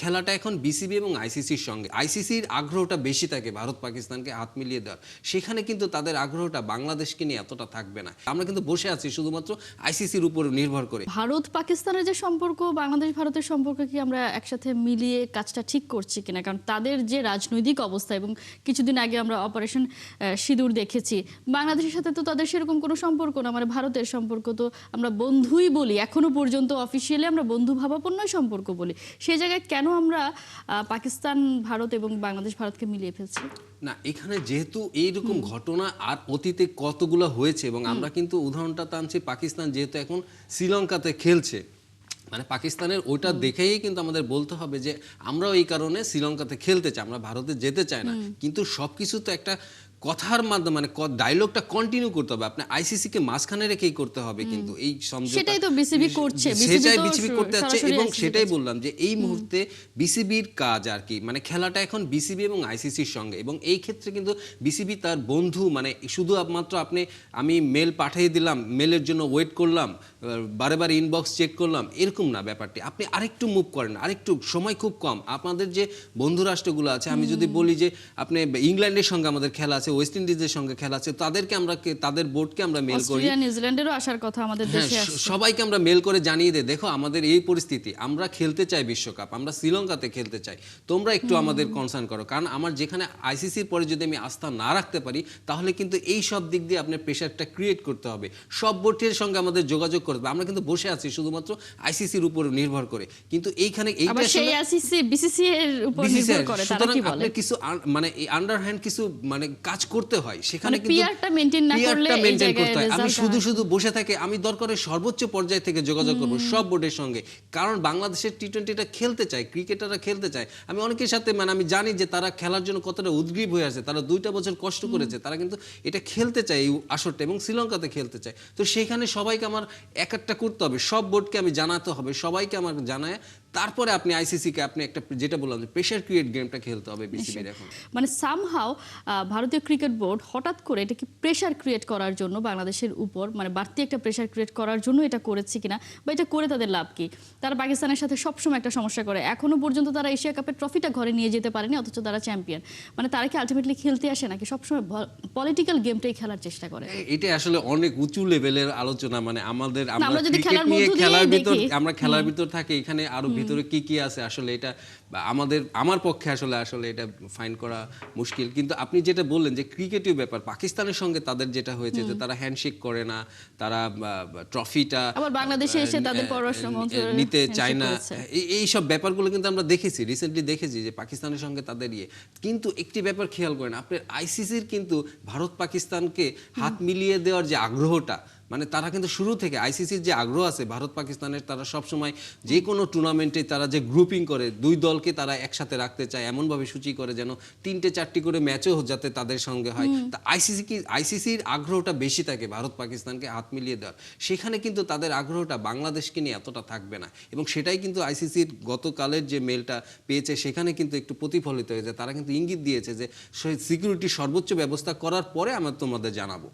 খেলাটা এখন বিসিবি এবং আইসিসির সঙ্গে। আইসিসির আগ্রহটা বেশি থাকে ভারত পাকিস্তানকে হাত মিলিয়ে দেওয়ার, সেখানে কিন্তু তাদের আগ্রহটা বাংলাদেশকে নিয়ে এতটা থাকবে না। আমরা কিন্তু বসে আছি শুধুমাত্র আইসিসির উপর নির্ভর করে। ভারত পাকিস্তানের যে সম্পর্ক, বাংলাদেশ ভারতের সম্পর্ক কি আমরা একসাথে মিলিয়ে কাজটা ঠিক করছি কিনা? কারণ তাদের যে রাজনৈতিক অবস্থা, এবং কিছুদিন আগে আমরা অপারেশন সিঁদুর দেখেছি, বাংলাদেশের সাথে তো তাদের সেরকম কোনো সম্পর্ক না। মানে ভারতের সম্পর্ক তো আমরা বন্ধুই বলি, এখনো পর্যন্ত অফিসিয়ালি আমরা বন্ধু ভাবাপন্নই সম্পর্ক বলি। সেই জায়গায় কেন আমরা পাকিস্তান ভারত এবং বাংলাদেশ ভারতকে মিলিয়ে ফেলছি? না, এখানে যেহেতু এইরকম ঘটনা আর অতীতে কতগুলো হয়েছে, এবং আমরা কিন্তু উদাহরণটা টানছি পাকিস্তান যেহেতু এখন শ্রীলঙ্কাতে খেলছে, মানে পাকিস্তানের ওইটা দেখেই কিন্তু আমাদের বলতে হবে যে আমরাও এই কারণে শ্রীলঙ্কাতে খেলতে চাই, আমরা ভারতে যেতে চাই না। কিন্তু সবকিছু তো একটা কথার মাধ্যমে, মানে ডায়লগটা কন্টিনিউ করতে হবে। আপনি আইসিসি কে মাঝখানে রেখেই করতে হবে, কিন্তু এই সমঝোতা সেটাই তো বিসিবি করছে, সেটাই বিসিবি করতে যাচ্ছে। এবং সেটাই বললাম যে এই মুহূর্তে বিসিবির কাজ আর কি, মানে খেলাটা এখন বিসিবি এবং আইসিসির সঙ্গে, এবং এই ক্ষেত্রে কিন্তু বিসিবি তার বন্ধু, মানে শুধু মাত্র আমি মেল পাঠিয়ে দিলাম, মেলের জন্য ওয়েট করলাম, বারে বারে ইনবক্স চেক করলাম, এরকম না ব্যাপারটি। আপনি আরেকটু মুভ করেন, আরেকটু সময় খুব কম। আপনাদের যে বন্ধু রাষ্ট্রগুলো আছে, আমি যদি বলি যে আপনি ইংল্যান্ডের সঙ্গে আমাদের খেলা আছে, ওয়েস্ট ইন্ডিজের সঙ্গে খেলা আছে, তাদেরকে আমরা তাদের বোর্ডকে আমরা মেল করি, অস্ট্রেলিয়া নিউজিল্যান্ডেরও আসার কথা আমাদের দেশে আছে, সবাইকে আমরা মেল করে জানিয়ে দেই, দেখো আমাদের এই পরিস্থিতি, আমরা খেলতে চাই বিশ্বকাপ, আমরা শ্রীলঙ্কাতে খেলতে চাই, তোমরা একটু আমাদের কনসার্ন করো। কারণ আমার যেখানে আইসিসির পরে যদি আমি আস্থা না রাখতে পারি, তাহলে কিন্তু এই সব দিক দিয়ে আপনার প্রেশারটা ক্রিয়েট করতে হবে, সব বোর্ডের সঙ্গে আমাদের যোগাযোগ করতে হবে। আমরা কিন্তু বসে আছি শুধুমাত্র আইসিসির উপর নির্ভর করে, কিন্তু এইখানে এইটা সেই আইসিসি বিসিসি এর উপর নির্ভর করে। তারা কি বলে, কিছু মানে এই আন্ডারহ্যান্ড কিছু মানে কাজ করতে হয়, সেখানে কিন্তু পিয়ারটা মেইনটেইন না করলে এই জায়গায় আমি শুধু বসে থাকি, আমি দরকারে সর্বোচ্চ পর্যায় থেকে যোগাযোগ করব সব বোর্ডের সঙ্গে। কারণ বাংলাদেশের টি-20টা খেলতে চায়, ক্রিকেটাররা খেলতে চায়। আমি অনেকের সাথে, মানে আমি জানি যে তারা খেলার জন্য কতটা উদ্গ্রীব হয়ে আছে, তারা 2টা বছর কষ্ট করেছে, তারা কিন্তু এটা খেলতে চায় এই আসরটা, এবং শ্রীলঙ্কাতে খেলতে চায়। তো সেখানে সবাইকে আমার একটা করতে হবে, সব বোর্ডকে আমি জানাতে হবে, সবাইকে আমার জানায় তারপরে আপনি আইসিসি কে আপনি একটা, যেটা বললাম যে প্রেশার ক্রিয়েট গেমটা খেলতে হবে বিসিবির এখন। মানে সামহাও ভারতীয় ক্রিকেট বোর্ড হঠাৎ করে এটা কি প্রেশার ক্রিয়েট করার জন্য বাংলাদেশের উপর, মানে বাড়তি একটা প্রেশার ক্রিয়েট করার জন্য এটা করেছে কিনা, বা এটা করে তাদের লাভ কি? তারা পাকিস্তানের সাথে সবসময় একটা সমস্যা করে, এখনো পর্যন্ত তারা এশিয়া কাপের ট্রফিটা ঘরে নিয়ে যেতে পারেনি, অথচ তারা চ্যাম্পিয়ন। মানে তারা কি আলটিমেটলি খেলতে আসে নাকি সবসময় পলিটিক্যাল গেমটাই খেলার চেষ্টা করে? এটা আসলে অনেক উঁচু লেভেলের আলোচনা, মানে আমাদের আমরা যদি ক্রিকেট নিয়ে খেলার ভিতর, আমরা খেলার ভিতর থাকি, এখানে আরো ভিতরে কি আছে আসলে এটা আমার পক্ষে আসলে এটা ফাইন্ড করা মুশকিল। কিন্তু আপনি যেটা বললেন যে ক্রিকেটীয় ব্যাপার, পাকিস্তানের সঙ্গে তাদের যেটা হয়েছে যে তারা হ্যান্ডশেক করে না, তারা ট্রফিটা আবার বাংলাদেশে এসে তাদের পররাষ্ট্র মন্ত্রী নিতে চায় না, এই সব ব্যাপারগুলো কিন্তু আমরা দেখেছি, রিসেন্টলি দেখেছি যে পাকিস্তানের সঙ্গে তাদের কিন্তু একটি ব্যাপার খেয়াল করেন, আপনার আইসিসির কিন্তু ভারত পাকিস্তানকে হাত মিলিয়ে দেওয়ার যে আগ্রহটা, মানে তারা কিন্তু শুরু থেকে আইসিসির যে আগ্রহ আছে ভারত পাকিস্তানের, তারা সবসময় যে কোনো টুর্নামেন্টে তারা যে গ্রুপিং করে 2 দলকে তারা একসাথে রাখতে চায়, এমনভাবে সূচি করে যেন 3-4টি করে ম্যাচও যাতে তাদের সঙ্গে হয়। তা আইসিসির আগ্রহটা বেশি থাকে ভারত পাকিস্তানকে হাত মিলিয়ে দেওয়ার, সেখানে কিন্তু তাদের আগ্রহটা বাংলাদেশকে নিয়ে এতটা থাকবে না। এবং সেটাই কিন্তু আইসিসির গতকালের যে মেলটা পেয়েছে সেখানে কিন্তু একটু প্রতিফলিত হয়েছে। তারা কিন্তু ইঙ্গিত দিয়েছে যে সিকিউরিটি সর্বোচ্চ ব্যবস্থা করার পরে আমরা তোমাদের জানাবো।